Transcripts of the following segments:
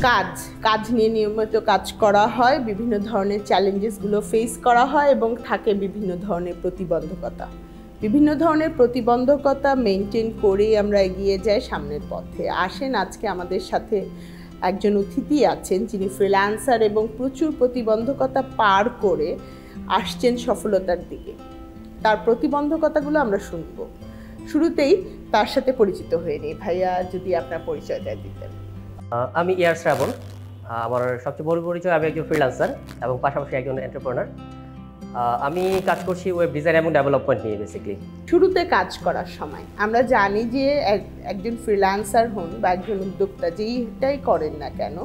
কাজ কাজ নিয়ে নিয়মিত কাজ করা হয়, বিভিন্ন ধরনের চ্যালেঞ্জেসগুলো ফেস করা হয় এবং থাকে বিভিন্ন ধরনের প্রতিবন্ধকতা মেনটেন করে আমরা এগিয়ে যাই সামনের পথে। আসেন আজকে আমাদের সাথে একজন অতিথি আছেন যিনি ফ্রিল্যান্সার এবং প্রচুর প্রতিবন্ধকতা পার করে আসছেন সফলতার দিকে। তার প্রতিবন্ধকতাগুলো আমরা শুনব। শুরুতেই তার সাথে পরিচিত হয়ে নিই। ভাইয়া যদি আপনার পরিচয়টা দিতেন। আমি ইয়ার শ্রাবণ। আমার সবচেয়ে বড় পরিচয়, আমি একজন ফ্রিল্যান্সার এবং পাশাপাশি একজন এন্টারপ্রেনার। আমি কাজ করছি ওয়েব ডিজাইন এবং ডেভেলপমেন্ট নিয়ে বেসিক্যালি। শুরুতে কাজ করার সময় আমরা জানি যে একজন ফ্রিল্যান্সার হন বা একজন উদ্যোক্তা যেইটাই করেন না কেন,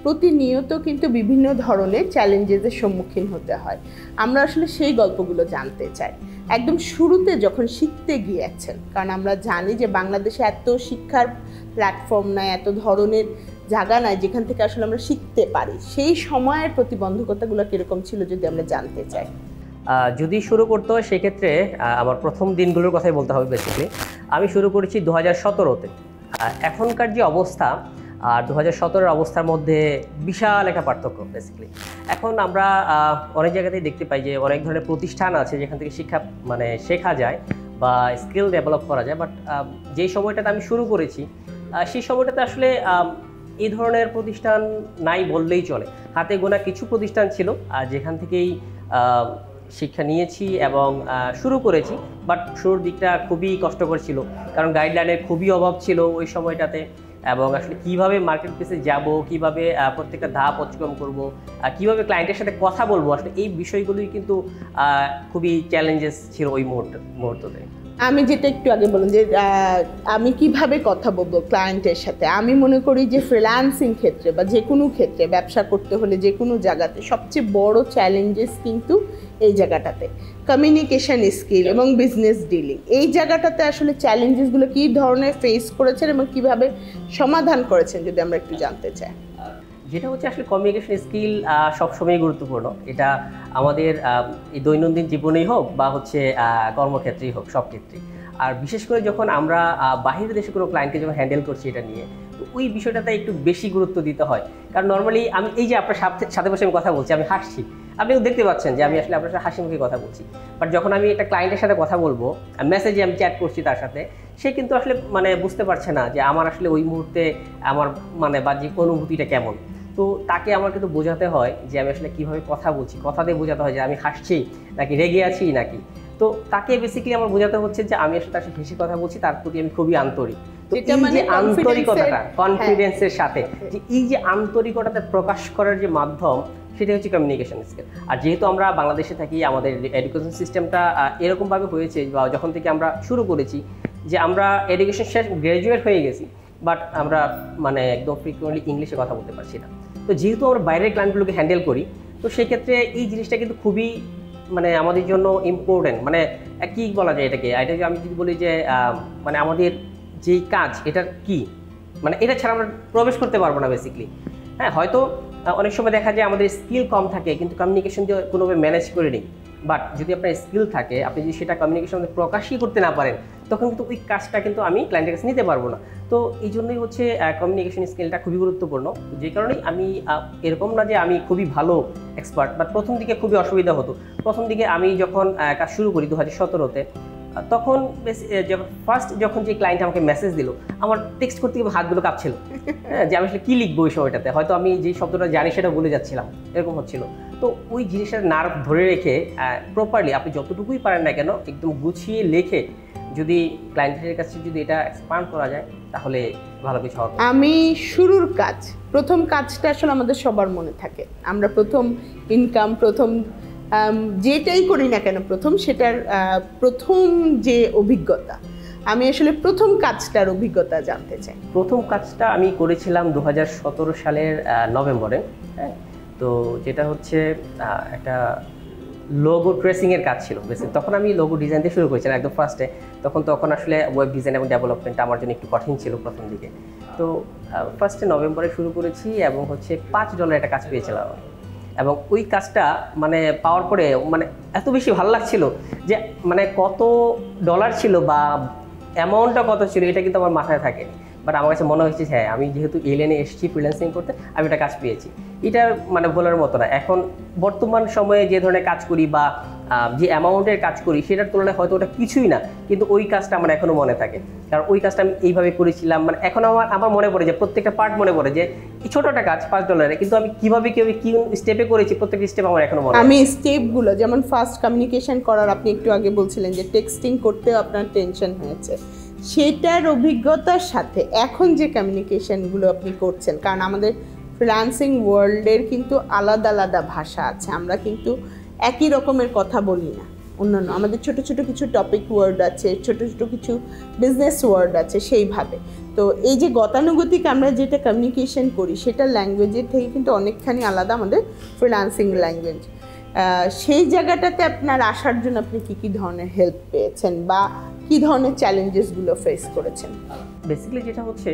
প্রতিনিয়ত কিন্তু বিভিন্ন ধরনের চ্যালেঞ্জেসের সম্মুখীন হতে হয়। আমরা আসলে সেই গল্পগুলো জানতে চাই। একদম শুরুতে যখন শিখতে গিয়েছেন, কারণ আমরা জানি যে বাংলাদেশে এত শিক্ষার প্ল্যাটফর্ম নাই, এত ধরনের জায়গা নাই যেখান থেকে আসলে আমরা শিখতে পারি, সেই সময়ের প্রতিবন্ধকতাগুলো কীরকম ছিল যদি আমরা জানতে চাই। যদি শুরু করতে হয় সেক্ষেত্রে আমার প্রথম দিনগুলোর কথাই বলতে হবে। বেসিক্যালি আমি শুরু করেছি 2017-তে। এখনকার যে অবস্থা আর 2017-এর অবস্থার মধ্যে বিশাল একটা পার্থক্য। বেসিক্যালি এখন আমরা অনেক জায়গাতেই দেখতে পাই যে অনেক ধরনের প্রতিষ্ঠান আছে যেখান থেকে শিক্ষা শেখা যায় বা স্কিল ডেভেলপ করা যায়। বাট যেই সময়টাতে আমি শুরু করেছি সেই সময়টাতে আসলে এই ধরনের প্রতিষ্ঠান নাই বললেই চলে। হাতে গোনা কিছু প্রতিষ্ঠান ছিল যেখান থেকেই শিক্ষা নিয়েছি এবং শুরু করেছি। বাট শুরুর দিকটা খুবই কষ্টকর ছিল, কারণ গাইডলাইনের খুবই অভাব ছিল ওই সময়টাতে। এবং আসলে কীভাবে মার্কেট প্লেসে যাব, কীভাবে প্রত্যেকটা ধাপ অতিক্রম করব, কীভাবে ক্লায়েন্টের সাথে কথা বলবো, আসলে এই বিষয়গুলোই কিন্তু খুবই চ্যালেঞ্জেস ছিল ওই মুহূর্ততে। আমি যেটা একটু আগে বললাম যে আমি কিভাবে কথা বলবো ক্লায়েন্টের সাথে, আমি মনে করি যে ফ্রিল্যান্সিং ক্ষেত্রে বা যে কোনো ক্ষেত্রে ব্যবসা করতে হলে যে কোনো জায়গাতে সবচেয়ে বড় চ্যালেঞ্জেস কিন্তু এই জায়গাটাতে কমিউনিকেশন স্কিল এবং বিজনেস ডিলিং। এই জায়গাটাতে আসলে চ্যালেঞ্জেসগুলো কী ধরনের ফেস করেছেন এবং কিভাবে সমাধান করেছেন যদি আমরা একটু জানতে চাই। যেটা হচ্ছে আসলে কমিউনিকেশন স্কিল সবসময় গুরুত্বপূর্ণ। এটা আমাদের এই দৈনন্দিন জীবনেই হোক বা হচ্ছে কর্মক্ষেত্রেই হোক, সব ক্ষেত্রেই। আর বিশেষ করে যখন আমরা বাহিরের দেশে কোনো ক্লায়েন্টকে যখন হ্যান্ডেল করছি এটা নিয়ে, তো ওই বিষয়টাতে একটু বেশি গুরুত্ব দিতে হয়। কারণ নর্মালি আমি এই যে আপনার সাথে বসে আমি কথা বলছি, আমি হাসছি, আপনিও দেখতে পাচ্ছেন যে আমি আসলে আপনার সাথে হাসি মুখে কথা বলছি। বাট যখন আমি একটা ক্লায়েন্টের সাথে কথা বলবো, মেসেজে আমি চ্যাট করছি তার সাথে, সে কিন্তু আসলে বুঝতে পারছে না যে আমার আসলে ওই মুহূর্তে আমার বাহ্যিক অনুভূতিটা কেমন। তো তাকে আমার কিন্তু বোঝাতে হয় যে আমি আসলে কীভাবে কথা বলছি, কথা দিয়ে বোঝাতে হয় যে আমি হাসছি নাকি রেগে আছি নাকি। তো তাকে বেসিক্যালি আমার বোঝাতে হচ্ছে যে আমি আসলে তার সাথে হেসে কথা বলছি, তার প্রতি আমি খুবই আন্তরিক। তো এই যে আন্তরিকতাটা, কনফিডেন্সের সাথে যে এই যে আন্তরিকতাটা প্রকাশ করার যে মাধ্যম, সেটা হচ্ছে কমিউনিকেশন স্কিল। আর যেহেতু আমরা বাংলাদেশে থাকি, আমাদের এডুকেশন সিস্টেমটা এরকমভাবে হয়েছে বা যখন থেকে আমরা শুরু করেছি যে আমরা এডুকেশন শেষ গ্র্যাজুয়েট হয়ে গেছি, বাট আমরা একদম ফ্রিকুয়েন্টলি ইংলিশে কথা বলতে পারছি না। তো যেহেতু আমরা বাইরের ক্লায়েন্টগুলোকে হ্যান্ডেল করি, তো সেক্ষেত্রে এই জিনিসটা কিন্তু খুবই আমাদের জন্য ইম্পর্টেন্ট। কি বলা যায় এটাকে, আমি যদি বলি যে আমাদের যেই কাজ এটার কি এটা ছাড়া আমরা প্রবেশ করতে পারবো না বেসিক্যালি। হ্যাঁ, হয়তো অনেক সময় দেখা যায় আমাদের স্কিল কম থাকে কিন্তু কমিউনিকেশন দিয়ে কোনোভাবে ম্যানেজ করে নিই। বাট যদি আপনার স্কিল থাকে, আপনি যদি সেটা কমিউনিকেশন প্রকাশই করতে না পারেন, তখন কিন্তু ওই কাজটা কিন্তু আমি ক্লায়েন্টের কাছে নিতে পারবো না। তো এই জন্যই হচ্ছে কমিউনিকেশন স্কিলটা খুবই গুরুত্বপূর্ণ। যে কারণেই আমি এরকম না যে আমি খুবই ভালো এক্সপার্ট, বাট প্রথম দিকে খুবই অসুবিধা হতো। প্রথম দিকে আমি যখন কাজ শুরু করি 2017-তে, তখন যখন যে ক্লায়েন্ট আমাকে মেসেজ দিল, আমার টেক্সট করতে গিয়ে হাতগুলো কাঁপছিল। হ্যাঁ, যে আমি আসলে কী লিখবো ওই সময়টাতে, হয়তো আমি যে শব্দটা জানি সেটা বলে যাচ্ছিলাম, এরকম হচ্ছিল। তো ওই জিনিসটার নার্ভ ধরে রেখে প্রপারলি আপনি যতটুকুই পারেন না কেন একদম গুছিয়ে লেখে যদি ক্লায়েন্টের কাছে যদি এটা এক্সপান্ড করা যায়, তাহলে ভালো কিছু হবে। আমি শুরুর প্রথম কাজটা আসলে আমাদের সবার মনে থাকে। আমরা প্রথম ইনকাম, প্রথম যেটাই করি না কেন সেটার প্রথম যে অভিজ্ঞতা, আমি আসলে প্রথম কাজটার অভিজ্ঞতা জানতে চাই। প্রথম কাজটা আমি করেছিলাম 2017 সালের নভেম্বরে। হ্যাঁ, তো যেটা হচ্ছে একটা লোগো ট্রেসিংয়ের কাজ ছিল। তখন আমি লোগো ডিজাইন দিয়ে শুরু করেছিলাম একদম ফার্স্টে। তখন আসলে ওয়েব ডিজাইন এবং ডেভেলপমেন্ট আমার জন্য একটু কঠিন ছিল প্রথম দিকে। তো ফার্স্টে নভেম্বরে শুরু করেছি এবং হচ্ছে $5 একটা কাজ পেয়েছিলাম। এবং ওই কাজটা পাওয়ার পরে এত বেশি ভালো লাগছিল যে কত ডলার ছিল বা অ্যামাউন্টটা কত ছিল এটা কিন্তু আমার মাথায় থাকেনি। বাট আমার কাছে মনে হচ্ছে হ্যাঁ আমি যেহেতু এই লাইনে এসেছি ফ্রিল্যান্সিং করতে, আমি একটা কাজ পেয়েছি। এটা মানে বলার মতো না। এখন বর্তমান সময়ে যে ধরনের কাজ করি বা যে অ্যামাউন্টের কাজ করি সেটার তুলনায় হয়তো ওটা কিছুই না, কিন্তু ওই কাজটা আমার এখনও মনে থাকে, কারণ ওই কাজটা আমি এইভাবে করেছিলাম। মানে এখন আমার মনে পড়ে যে প্রত্যেকটা পার্ট মনে পড়ে যে এই ছোট একটা কাজ $5, কিন্তু আমি কীভাবে কি স্টেপে করেছি প্রত্যেকটা স্টেপ আমার এখনও মনে। আমি স্টেপগুলো যেমন ফার্স্ট কমিউনিকেশন করার, আপনি একটু আগে বলছিলেন যে টেক্সটিং করতেও আপনার টেনশন হয়েছে, সেটার অভিজ্ঞতার সাথে এখন যে কমিউনিকেশনগুলো আপনি করছেন, কারণ আমাদের ফ্রিল্যান্সিং ওয়ার্ল্ডের কিন্তু আলাদা আলাদা ভাষা আছে, আমরা কিন্তু একই রকমের কথা বলি না। অন্যান্য আমাদের ছোট ছোট কিছু টপিক ওয়ার্ড আছে, ছোট ছোট কিছু বিজনেস ওয়ার্ড আছে সেইভাবে। তো এই যে গতানুগতিক আমরা যেটা কমিউনিকেশন করি সেটা ল্যাঙ্গুয়েজের থেকে কিন্তু অনেকখানি আলাদা আমাদের ফ্রিল্যান্সিং ল্যাঙ্গুয়েজ। সেই জায়গাটাতে আপনার আসার জন্য আপনি কী ধরনের হেল্প পেয়েছেন বা কী ধরনের চ্যালেঞ্জেসগুলো ফেস করেছেন? বেসিক্যালি যেটা হচ্ছে,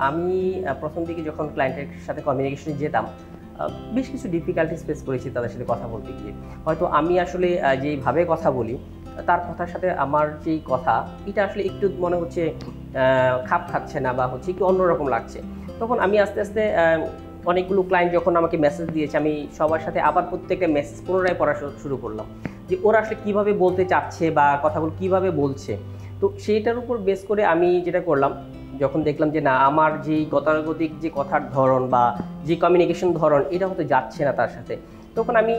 আমি প্রথম দিকে যখন ক্লায়েন্টের সাথে কমিউনিকেশনে যেতাম বেশ কিছু ডিফিকাল্টিস ফেস করেছি তাদের সাথে কথা বলতে গিয়ে। হয়তো আমি আসলে যেইভাবে কথা বলি তার কথার সাথে আমার যেই কথা এটা আসলে একটু মনে হচ্ছে খাপ খাচ্ছে না বা হচ্ছে একটু অন্যরকম লাগছে। তখন আমি আস্তে আস্তে অনেকগুলো ক্লায়েন্ট যখন আমাকে মেসেজ দিয়েছে, আমি সবার সাথে আবার প্রত্যেকটা মেসেজ পুনরায় পড়া শুরু করলাম যে ওরা আসলে কীভাবে বলতে চাচ্ছে বা কথাগুলো কীভাবে বলছে। তো সেইটার উপর বেস করে আমি যেটা করলাম, যখন দেখলাম যে না আমার যেই গতানুগতিক যে কথার ধরন বা যে কমিউনিকেশন ধরন এটা হয়তো যাচ্ছে না তার সাথে, তখন আমি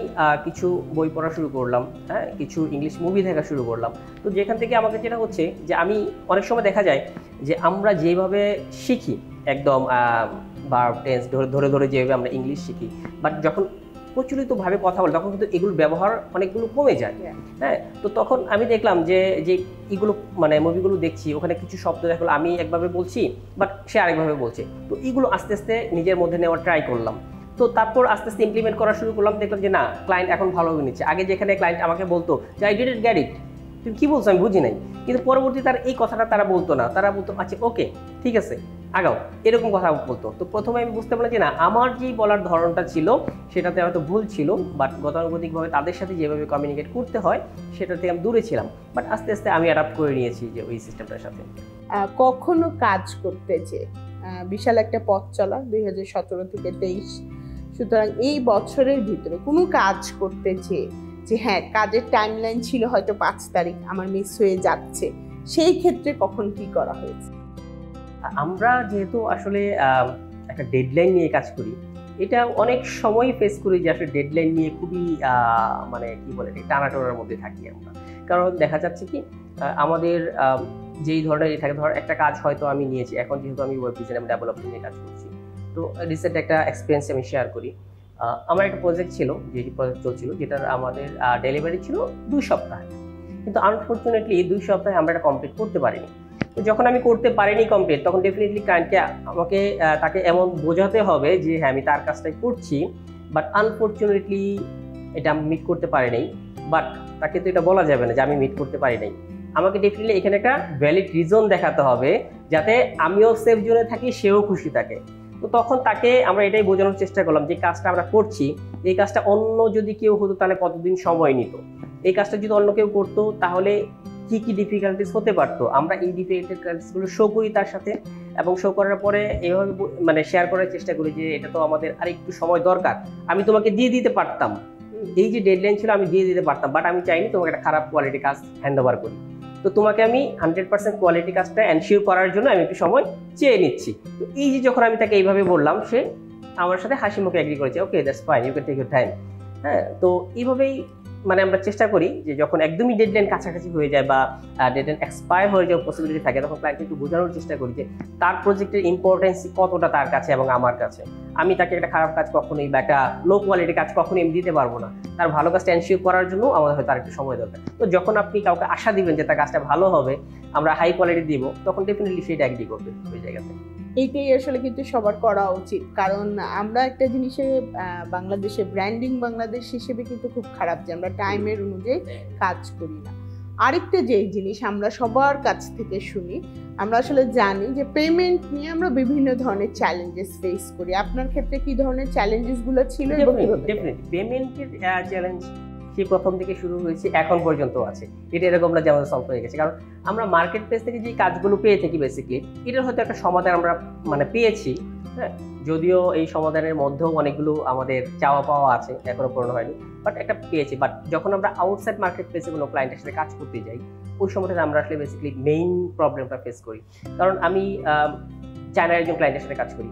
কিছু বই পড়া শুরু করলাম, হ্যাঁ, কিছু ইংলিশ মুভি দেখা শুরু করলাম। তো যেখান থেকে আমাকে যেটা হচ্ছে যে আমি অনেক সময় দেখা যায় যে আমরা যেভাবে শিখি একদম ভার্ব টেন্স ধরে ধরে যেভাবে আমরা ইংলিশ শিখি, বাট যখন প্রচলিতভাবে কথা বলে তখন কিন্তু এগুলোর ব্যবহার অনেকগুলো কমে যায়। হ্যাঁ, তো তখন আমি দেখলাম যে এগুলো মানে মুভিগুলো দেখছি, ওখানে কিছু শব্দ দেখলো আমি একভাবে বলছি বাট সে আরেকভাবে বলছে। তো এগুলো আস্তে আস্তে নিজের মধ্যে নেওয়ার ট্রাই করলাম। তো তারপর আস্তে আস্তে ইমপ্লিমেন্ট করা শুরু করলাম, দেখলাম যে না ক্লায়েন্ট এখন ভালোভাবে নিচ্ছে। আগে যেখানে ক্লায়েন্ট আমাকে বলতো যে আই ডিডন্ট গেট ইট, তুমি কী বলছো আমি বুঝি নাই, কিন্তু পরবর্তী তার এই কথাটা তারা বলতো না, তারা বলতো আচ্ছা ওকে ঠিক আছে আগাও, এরকম কথা বলতো। তো প্রথমে আমি বুঝতে পারলাম যে না আমার যেই বলার ধরনটা ছিল সেটাতে হয়তো ভুল ছিল, বাট গতানুগতিকভাবে তাদের সাথে যেভাবে কমিউনিকেট করতে হয় সেটা থেকে আমি দূরে ছিলাম। বাট আস্তে আস্তে আমি অ্যাডাপ্ট করে নিয়েছি যে ওই সিস্টেমটার সাথে। কখনো কাজ করতে যে বিশাল একটা পথ চলা 2017 থেকে 23, সুতরাং এই বছরের ভিতরে কোনো কাজ করতে যে হ্যাঁ কাজের টাইমলাইন ছিল হয়তো 5 তারিখ আমার মিস হয়ে যাচ্ছে, সেই ক্ষেত্রে কখন কি করা হয়েছে? আমরা যেহেতু আসলে একটা ডেডলাইন নিয়ে কাজ করি, এটা অনেক সময় ফেস করি যে আসলে ডেডলাইন নিয়ে খুবই মানে কি বলে টানাটোনার মধ্যে থাকি আমরা। কারণ দেখা যাচ্ছে কি আমাদের যেই ধরনের থাকে, ধর একটা কাজ হয়তো আমি নিয়েছি, এখন যেহেতু আমি ওয়েব ডিজাইন এবং ডেভেলপমেন্ট নিয়ে কাজ করছি, তো রিসেন্ট একটা এক্সপিরিয়েন্স আমি শেয়ার করি। আমার একটা প্রজেক্ট ছিল, যেটি প্রজেক্ট চলছিল, যেটার আমাদের ডেলিভারি ছিল 2 সপ্তাহ, কিন্তু আনফর্চুনেটলি 2 সপ্তাহে আমরা এটা কমপ্লিট করতে পারিনি। তো যখন আমি করতে পারিনি কমপ্লিট, তখন ডেফিনেটলি ক্লায়েন্টকে আমাকে তাকে এমন বোঝাতে হবে যে হ্যাঁ আমি তার কাজটাই করছি, বাট আনফর্চুনেটলি এটা আমি মিট করতে পারি নাই। বাট তাকে তো এটা বলা যাবে না যে আমি মিট করতে পারি নাই, আমাকে ডেফিনেটলি এখানে একটা ভ্যালিড রিজন দেখাতে হবে যাতে আমিও সেফ জোনে থাকি, সেও খুশি থাকে। তো তখন তাকে আমরা এটাই বোঝানোর চেষ্টা করলাম যে কাজটা আমরা করছি, এই কাজটা অন্য যদি কেউ হতো তাহলে কতদিন সময় নিত, এই কাজটা যদি অন্য কেউ করতো তাহলে কি কি ডিফিকাল্টিস হতে পারতো। আমরা এই ডিফিকাল্টিসগুলো শো করি তার সাথে, এবং শো করার পরে এইভাবে মানে শেয়ার করার চেষ্টা করি যে এটা তো আমাদের আরেকটু সময় দরকার, আমি তোমাকে দিয়ে দিতে পারতাম, এই যে ডেডলাইন ছিল আমি দিয়ে দিতে পারতাম, বাট আমি চাইনি তোমাকে একটা খারাপ কোয়ালিটি কাজ হ্যান্ড ওভার করি। তো তোমাকে আমি 100% কোয়ালিটি কাজটা এনশিওর করার জন্য আমি একটু সময় চেয়ে নিচ্ছি। তো এই যে যখন আমি তাকে এইভাবে বললাম, সে আমার সাথে হাসি মুখে এগ্রি করেছে, okay that's fine, you can take your time. হ্যাঁ, তো এইভাবেই মানে আমরা চেষ্টা করি যে যখন একদমই ডেডলাইন কাছাকাছি হয়ে যায় বা ডেডলাইন এক্সপায়ার হয়ে যাওয়ার পসিবিলিটি থাকে, তখন ক্লায়েন্টকে একটু বোঝানোর চেষ্টা করি যে তার প্রজেক্টের ইম্পর্টেন্স কতটা তার কাছে এবং আমার কাছে। আমি তাকে একটা খারাপ কাজ কখনোই বা একটা লো কোয়ালিটির কাজ কখনোই আমি দিতে পারবো না, তার ভালো কাজটা এনশিওর করার জন্য আমাদের হয়তো আর একটু সময় দরকার। তো যখন আপনি কাউকে আশা দিবেন যে তার কাজটা ভালো হবে, আমরা হাই কোয়ালিটি দিব, তখন ডেফিনেটলি সেটা এগ্রি করবে ওই জায়গাতে। এইটাই আসলে কিন্তু সবার করা উচিত, কারণ আমরা একটা জিনিসে বাংলাদেশে ব্র্যান্ডিং বাংলাদেশ হিসেবে কিন্তু খুব খারাপ যে আমরা টাইমের অনুযায়ী কাজ করি না। আরেকটা যে জিনিস আমরা সবার কাছ থেকে শুনি, আমরা আসলে জানি যে পেমেন্ট নিয়ে আমরা বিভিন্ন ধরনের চ্যালেঞ্জেস ফেস করি। আপনার ক্ষেত্রে কি ধরনের চ্যালেঞ্জেসগুলো ছিল? ডেফিনেটলি পেমেন্টের চ্যালেঞ্জ সেই প্রথম থেকে শুরু হয়েছে এখন পর্যন্ত আছে। এটা এরকম না যে আমাদের সলভ হয়ে গেছে, কারণ আমরা মার্কেট প্লেস থেকে যে কাজগুলো পেয়ে থাকি বেসিক্যালি এটার হয়তো একটা সমাধান আমরা মানে পেয়েছি, হ্যাঁ, যদিও এই সমাধানের মধ্যেও অনেকগুলো আমাদের চাওয়া পাওয়া আছে, এখনো পূরণ হয়নি, বাট একটা পেয়েছি। বাট যখন আমরা আউটসাইড মার্কেট প্লেসে কোনো ক্লায়েন্টের সাথে কাজ করতে যাই ওই সময়টাতে আমরা আসলে বেসিক্যালি মেইন প্রবলেমটা ফেস করি। কারণ আমি চায়নার একজন ক্লায়েন্টের সাথে কাজ করি,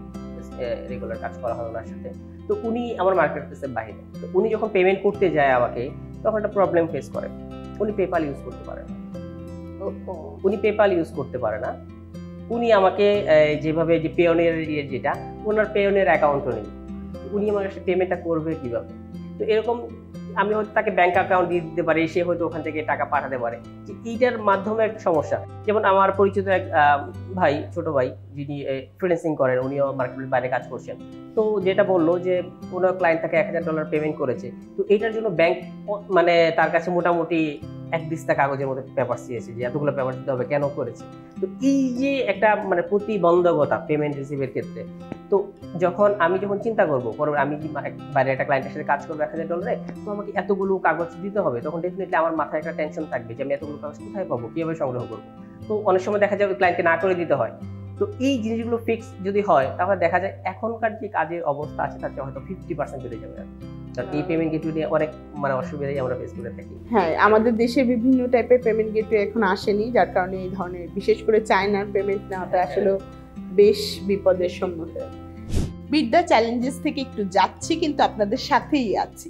রেগুলার কাজ করা হয় ওনার সাথে, তো উনি আমার মার্কেট প্লেসের বাইরে, তো উনি যখন পেমেন্ট করতে যায় আমাকে তখন একটা প্রবলেম ফেস করে, উনি পেপাল ইউজ করতে পারে না। উনি পেপাল ইউজ করতে পারে না, উনি আমাকে যেভাবে যে পেওনের যেটা ওনার পেওনের অ্যাকাউন্টও নেই, উনি আমার কাছে পেমেন্টটা করবে কিভাবে? তো এরকম আমি হয়তো তাকে ব্যাংক অ্যাকাউন্ট দিয়ে দিতে পারি, সে হয়তো ওখান থেকে টাকা পাঠাতে পারে, যে এইটার মাধ্যমে একটা সমস্যা। যেমন আমার পরিচিত এক ভাই, ছোট ভাই, যিনি ফ্রিল্যান্সিং করেন, উনিও মার্কেটের বাইরে কাজ করছেন, তো যেটা বললো যে ওনার ক্লায়েন্ট তাকে $1000 পেমেন্ট করেছে, তো এইটার জন্য ব্যাংক মানে তার কাছে মোটামুটি এক দিস্তা কাগজের মধ্যে পেপার চেয়েছে যে এতগুলো পেপার দিতে হবে, কেন করেছে। তো এই যে একটা মানে প্রতিবন্ধকতা পেমেন্ট রিসিভের ক্ষেত্রে, তো আমি যখন চিন্তা করবো পরে আমি বাইরে একটা ক্লায়েন্টের সাথে কাজ করবো $1000, তো আমাকে এতগুলো কাগজ দিতে হবে, তখন ডেফিনেটলি আমার মাথায় একটা টেনশন থাকবে যে আমি এতগুলো কাগজ কোথায় পাবো, কিভাবে সংগ্রহ করবো। তো অনেক সময় দেখা যায় ক্লায়েন্টকে না করে দিতে হয়। তো এই জিনিসগুলো ফিক্স যদি হয় তাহলে দেখা যায় এখনকার যে কাজের অবস্থা আছে তাতে হয়তো 50% বেড়ে যাবে। কারণ এই পেমেন্ট গেটওয়ে নিয়ে অনেক মানে অসুবিধাই আমরা ফেস করে থাকি। হ্যাঁ, আমাদের দেশে বিভিন্ন টাইপের পেমেন্ট গেটওয়ে এখন আসেনি, যার কারণে এই ধরনের বিশেষ করে চায়নার পেমেন্ট নেওয়াটা আসলে বেশ বিপদের সম্মুখীন। বিদ্যা চ্যালেঞ্জেস থেকে একটু যাচ্ছি, কিন্তু আপনাদের সাথেই আছি।